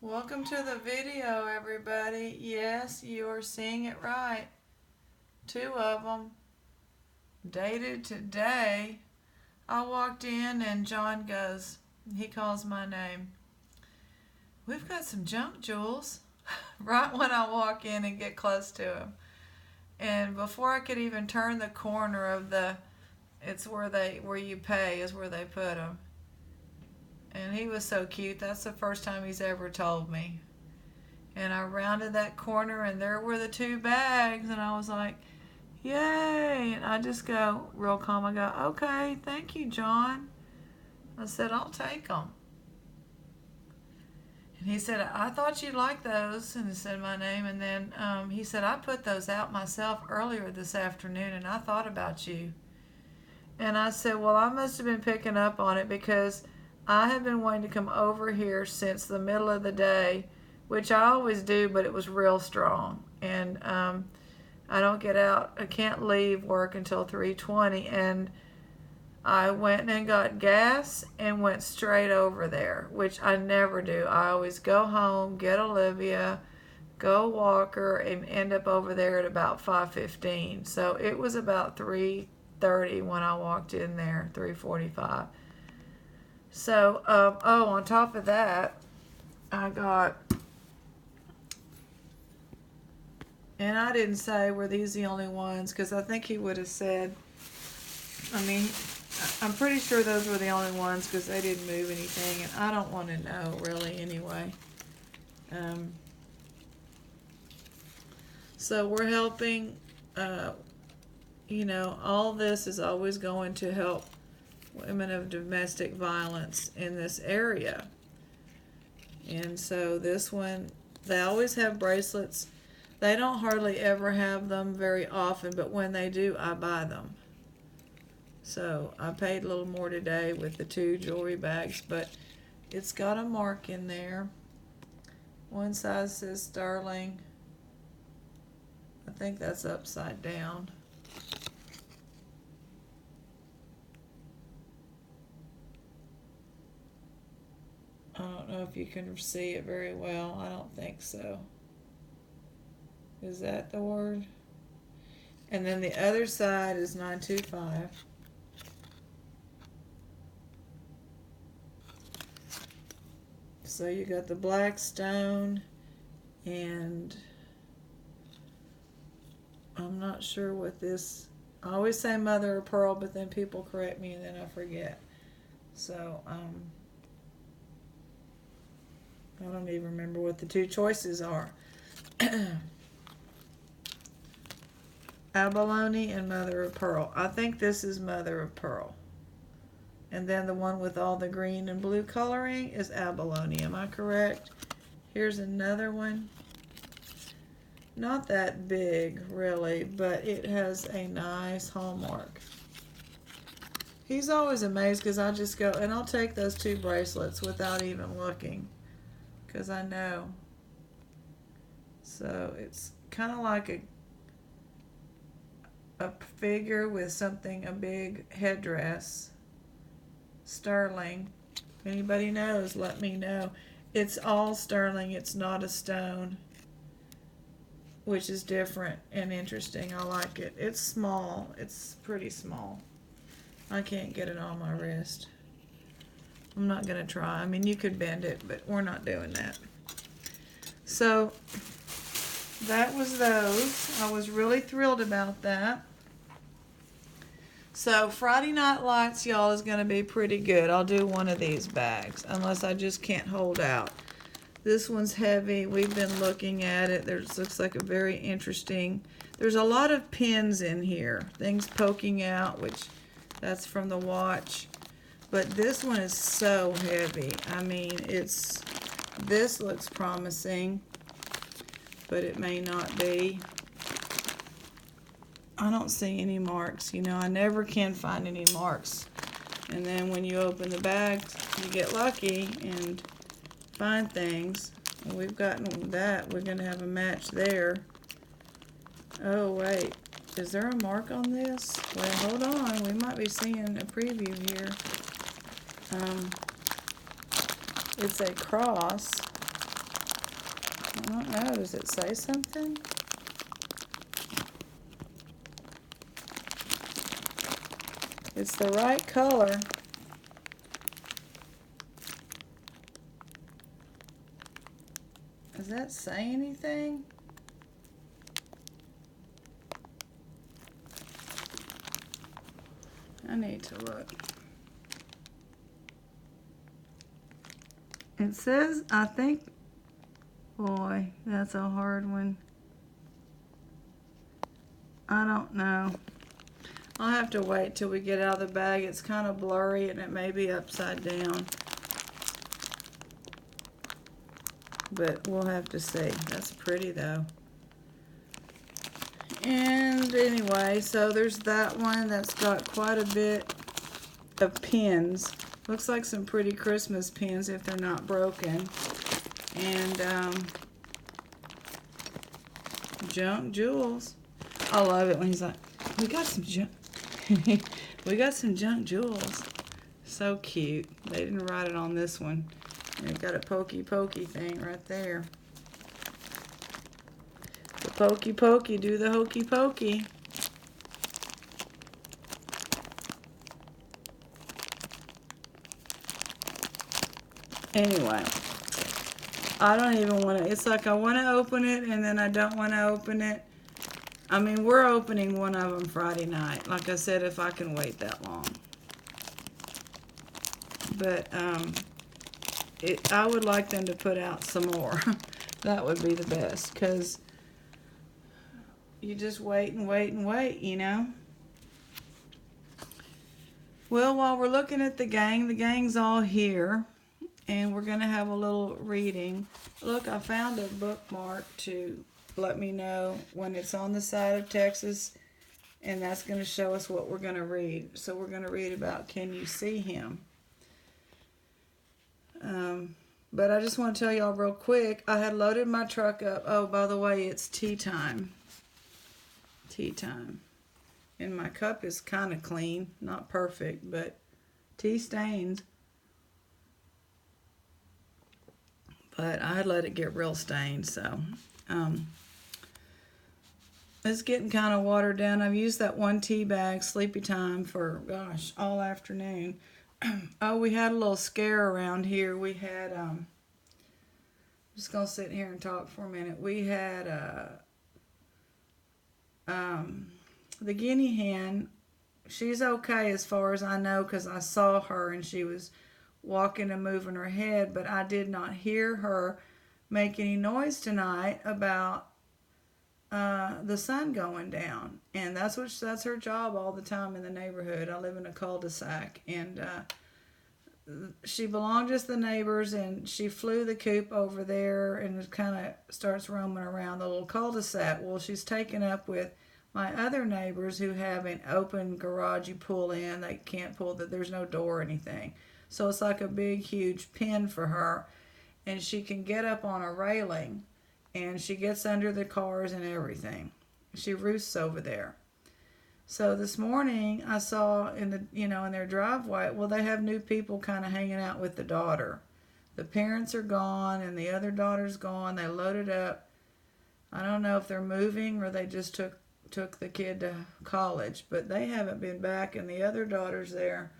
Welcome to the video, everybody. Yes, you are seeing it right. Two of them. Dated today. I walked in and John goes, he calls my name. We've got some junk, Jules. Right when I walk in and get close to him. And before I could even turn the corner of it's where you pay is where they put them. And he was so cute. That's the first time he's ever told me. And I rounded that corner and there were the two bags. And I was like, yay. And I just go real calm. I go, okay, thank you, John. I said, I'll take them. And he said, I thought you'd like those. And he said my name. And then he said, I put those out myself earlier this afternoon and I thought about you. And I said, well, I must have been picking up on it because I have been wanting to come over here since the middle of the day, which I always do, but it was real strong. And I don't get out. I can't leave work until 3:20. And I went and got gas and went straight over there, which I never do. I always go home, get Olivia, go walk her, and end up over there at about 5:15. So it was about 3:30 when I walked in there, 3:45. So, on top of that, I got, and I didn't say were these the only ones, because I think he would have said, I'm pretty sure those were the only ones because they didn't move anything, and I don't want to know really anyway. So we're helping, all this is always going to help women of domestic violence in this area. And so this one, they always have bracelets. They don't hardly ever have them very often, but when they do, I buy them. So I paid a little more today with the two jewelry bags, but it's got a mark in there. One side says Sterling. I think that's upside down. I don't know if you can see it very well. I don't think so. Is that the word? And then the other side is 925. So you got the black stone, and I'm not sure what this, I always say mother of pearl, but then people correct me and then I forget. So, I don't even remember what the two choices are. Abalone and mother of pearl. I think this is mother of pearl. And then the one with all the green and blue coloring is abalone. Am I correct? Here's another one. Not that big, really, but it has a nice hallmark. He's always amazed because I just go, and I'll take those two bracelets without even looking. Because I know. So it's kind of like a figure with something, a big headdress. Sterling. If anybody knows, let me know. It's all sterling. It's not a stone, which is different and interesting. I like it. It's small. It's pretty small. I can't get it on my wrist. I'm not going to try. I mean, you could bend it, but we're not doing that. So, that was those. I was really thrilled about that. So, Friday Night Lights, y'all, is going to be pretty good. I'll do one of these bags, unless I just can't hold out. This one's heavy. We've been looking at it. Looks like a very interesting. There's a lot of pins in here. Things poking out, which that's from the watch. But this one is so heavy. I mean, this looks promising, but it may not be. I don't see any marks. I never can find any marks. And then when you open the bag, you get lucky and find things. And we've gotten that. We're going to have a match there. Oh, wait. Is there a mark on this? Well, hold on. We might be seeing a preview here. It's a cross. I don't know. Does it say something? It's the right color. Does that say anything? I need to look. It says, I think, boy, that's a hard one. I don't know. I'll have to wait till we get out of the bag. It's kind of blurry and it may be upside down. But we'll have to see. That's pretty though. And anyway, so there's that one that's got quite a bit of pins. Looks like some pretty Christmas pins if they're not broken. And junk jewels. I love it when he's like, we got some junk. We got some junk jewels. So cute. They didn't write it on this one. They've got a pokey pokey thing right there. The pokey pokey do the hokey pokey. Anyway, I don't even want to, it's like I want to open it and then I don't want to open it. I mean, we're opening one of them Friday night. Like I said, if I can wait that long. But I would like them to put out some more. That would be the best, because you just wait and wait and wait, you know. Well, while we're looking at the gang's all here, and we're going to have a little reading. Look, I found a bookmark to let me know when it's on the side of Texas, and that's going to show us what we're going to read. So we're going to read about Can You See Him? But I just want to tell y'all real quick, I had loaded my truck up. Oh, by the way, it's tea time. Tea time. And my cup is kind of clean. Not perfect, but tea stains. But I had let it get real stained, so it's getting kind of watered down. I've used that one tea bag, Sleepy Time, for, gosh, all afternoon. Oh, we had a little scare around here. We had, I'm just going to sit here and talk for a minute. We had the guinea hen. She's okay as far as I know, because I saw her and she was walking and moving her head, but I did not hear her make any noise tonight about the sun going down. And that's her job all the time in the neighborhood. I live in a cul-de-sac, and she belonged to the neighbors, and she flew the coop over there and kind of starts roaming around the little cul-de-sac. Well, she's taken up with my other neighbors who have an open garage you pull in. They can't pull there's no door or anything. So it's like a big, huge pen for her, and she can get up on a railing, and she gets under the cars and everything. She roosts over there. So this morning I saw in their driveway, well, they have new people kind of hanging out with the daughter. The parents are gone and the other daughter's gone. They loaded up. I don't know if they're moving or they just took the kid to college, but they haven't been back, and the other daughter's there,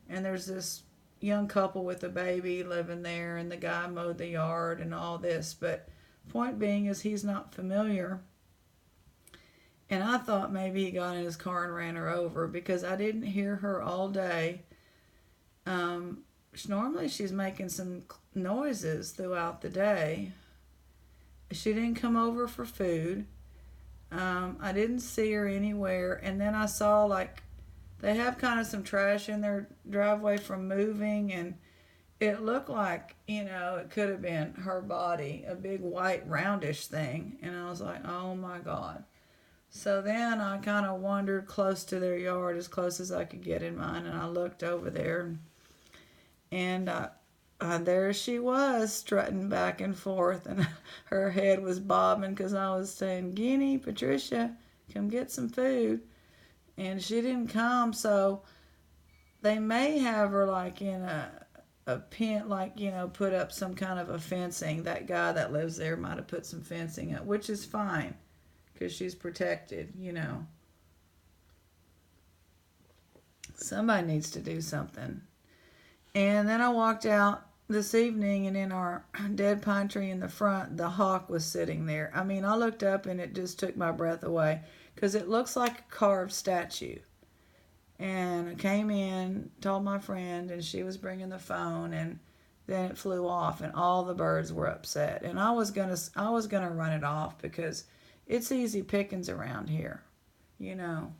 and there's this young couple with a baby living there, and the guy mowed the yard and all this. But point being is he's not familiar. And I thought maybe he got in his car and ran her over, because I didn't hear her all day. Normally she's making some noises throughout the day. She didn't come over for food. I didn't see her anywhere. And then I saw, like, they have kind of some trash in their driveway from moving, and it looked like, it could have been her body, a big white roundish thing. And I was like, oh my God. So then I kind of wandered close to their yard, as close as I could get in mine, and I looked over there, and there she was, strutting back and forth, and her head was bobbing because I was saying, Guinea, Patricia, come get some food. And she didn't come, so they may have her like in a pin, like, put up some kind of a fencing. That guy that lives there might have put some fencing up, which is fine because she's protected. Somebody needs to do something. And then I walked out this evening, and in our dead pine tree in the front, the hawk was sitting there. I mean, I looked up and it just took my breath away because it looks like a carved statue. And I came in, told my friend, and she was bringing the phone, and then it flew off, and all the birds were upset. And I was gonna run it off because it's easy pickings around here, you know.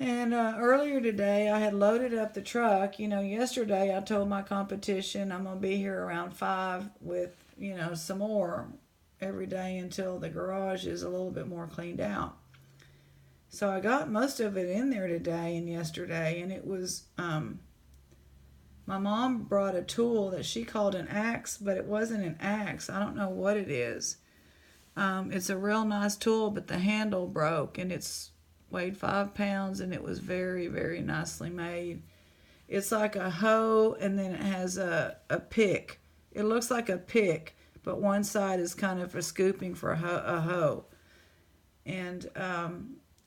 And earlier today, I had loaded up the truck. Yesterday I told my competition I'm going to be here around 5 with, some more every day until the garage is a little bit more cleaned out. So I got most of it in there today and yesterday, and it was, my mom brought a tool that she called an axe, but it wasn't an axe. I don't know what it is. It's a real nice tool, but the handle broke, and it's weighed 5 pounds, and it was very, very nicely made. It's like a hoe, and then it has a pick. It looks like a pick, but one side is kind of for scooping for a hoe. And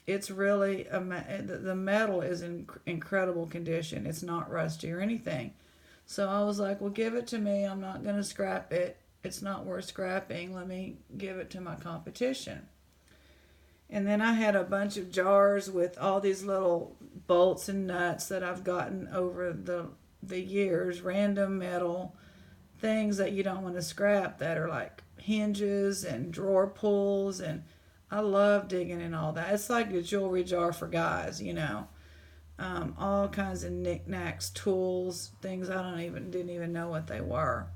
it's really, the metal is in incredible condition. It's not rusty or anything. So I was like, well, give it to me. I'm not going to scrap it. It's not worth scrapping. Let me give it to my competition. And then I had a bunch of jars with all these little bolts and nuts that I've gotten over the years, random metal things that you don't want to scrap that are like hinges and drawer pulls, and I love digging in all that. It's like a jewelry jar for guys, all kinds of knickknacks, tools, things didn't even know what they were.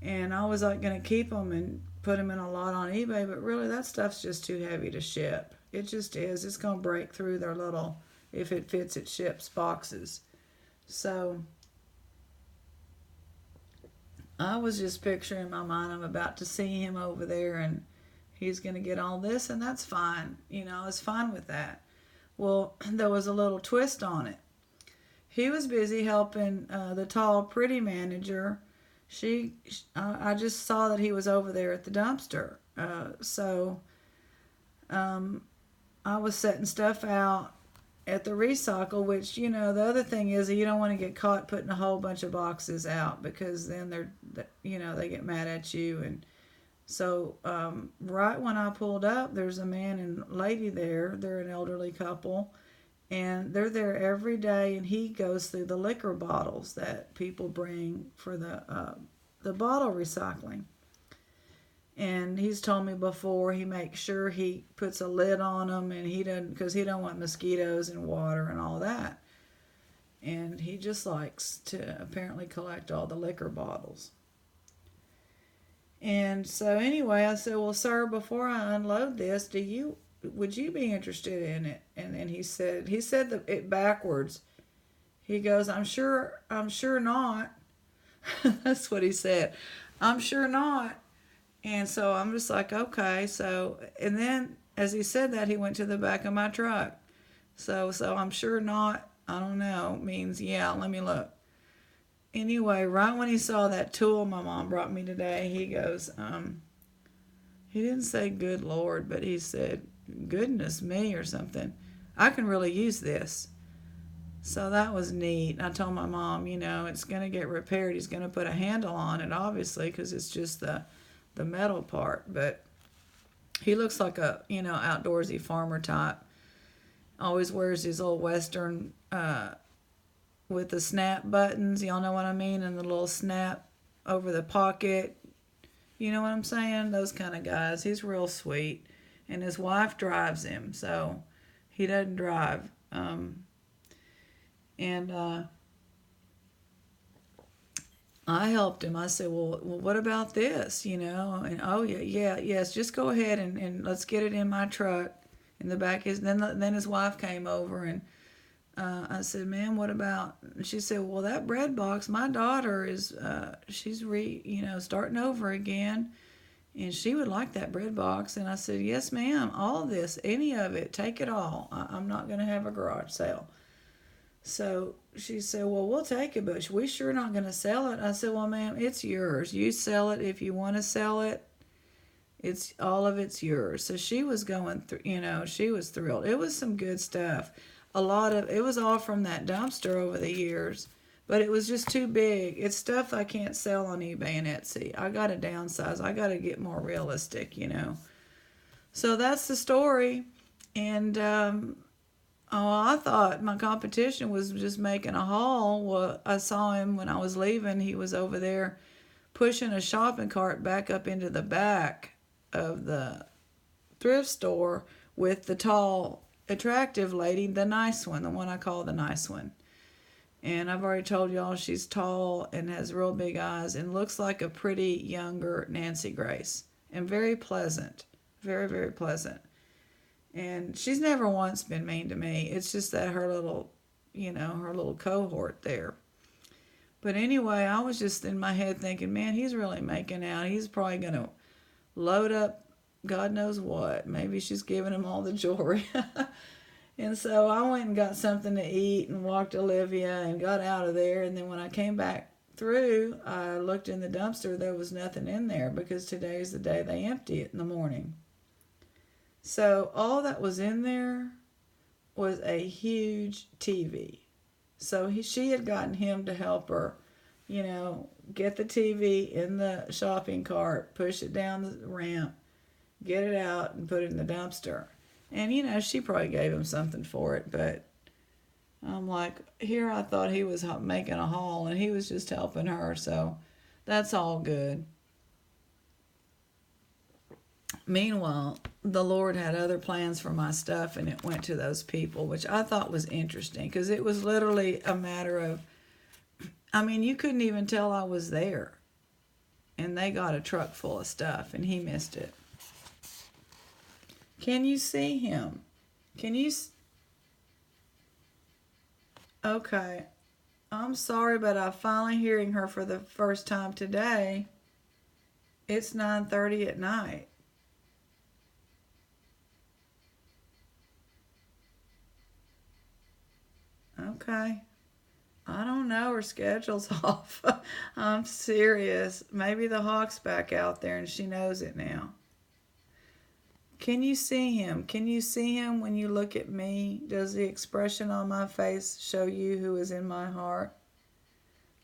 And I was like going to keep them and put them in a lot on eBay, but really that stuff's just too heavy to ship. It just is. It's going to break through their little, if it fits, it ships boxes. So I was just picturing in my mind, I'm about to see him over there, and he's going to get all this, and that's fine. I was fine with that. Well, there was a little twist on it. He was busy helping the tall, pretty manager. I just saw that he was over there at the dumpster. So I was setting stuff out at the recycle, which, the other thing is that you don't want to get caught putting a whole bunch of boxes out, because then they get mad at you. And so right when I pulled up, there's a man and lady there. They're an elderly couple. And they're there every day, and he goes through the liquor bottles that people bring for the bottle recycling. And he's told me before, he makes sure he puts a lid on them, and because he don't want mosquitoes and water and all that. And he just likes to apparently collect all the liquor bottles. And so anyway, I said, well, sir, before I unload this, would you be interested in it? And then he said it backwards. He goes, I'm sure not. That's what he said. I'm sure not. And so I'm just like, okay. So, and then as he said that, he went to the back of my truck. So I'm sure not, I don't know, means, yeah, let me look. Anyway, right when he saw that tool my mom brought me today, he goes, he didn't say good Lord, but he said, goodness me, or something. I can really use this. So that was neat. I told my mom, it's going to get repaired. He's going to put a handle on it, obviously, because it's just the metal part. But he looks like a, outdoorsy farmer type. Always wears these old Western with the snap buttons. Y'all know what I mean? And the little snap over the pocket. You know what I'm saying? Those kind of guys. He's real sweet. And his wife drives him, so he doesn't drive. I helped him. I said, well, what about this, And, oh, yes, just go ahead and let's get it in my truck. In the back, then his wife came over, and I said, ma'am, what about, and she said, well, that bread box, my daughter is, she's starting over again. And she would like that bread box. And I said, yes, ma'am, all of this, any of it, take it all. I'm not going to have a garage sale. So she said, well, we'll take it, but we sure not going to sell it. I said, well, ma'am, it's yours. You sell it if you want to sell it. It's all of it's yours. So she was going through, she was thrilled. It was some good stuff. It was all from that dumpster over the years, but it was just too big. It's stuff I can't sell on eBay and Etsy. I got to downsize. I got to get more realistic. So that's the story. And, I thought my competition was just making a haul. Well, I saw him when I was leaving. He was over there pushing a shopping cart back up into the back of the thrift store with the tall, attractive lady, the nice one, the one I call the nice one. And I've already told y'all she's tall and has real big eyes and looks like a pretty younger Nancy Grace. And very pleasant. Very, very pleasant. And she's never once been mean to me. It's just that her little cohort there. But anyway, I was just in my head thinking, man, he's really making out. He's probably going to load up God knows what. Maybe she's giving him all the jewelry. And so I went and got something to eat and walked Olivia and got out of there. And then when I came back through, I looked in the dumpster. There was nothing in there because today's the day they empty it in the morning. So all that was in there was a huge TV. So she had gotten him to help her, get the TV in the shopping cart, push it down the ramp, get it out, and put it in the dumpster. And, she probably gave him something for it, but I'm like, here I thought he was making a haul, and he was just helping her, so that's all good. Meanwhile, the Lord had other plans for my stuff, and it went to those people, which I thought was interesting because it was literally a matter of, you couldn't even tell I was there. And they got a truck full of stuff, and he missed it. Can you see him? Okay. I'm sorry, but I'm finally hearing her for the first time today. It's 9:30 at night. Okay. I don't know. Her schedule's off. I'm serious. Maybe the hawk's back out there and she knows it now. Can you see him? Can you see him when you look at me? Does the expression on my face show you who is in my heart?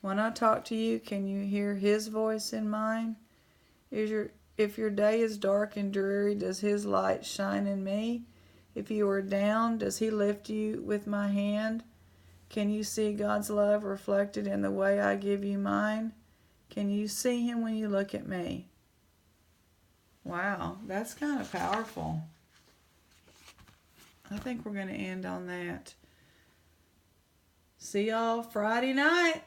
When I talk to you, can you hear his voice in mine? If your day is dark and dreary, does his light shine in me? If you are down, does he lift you with my hand? Can you see God's love reflected in the way I give you mine? Can you see him when you look at me? Wow, that's kind of powerful. I think we're going to end on that. See y'all Friday night.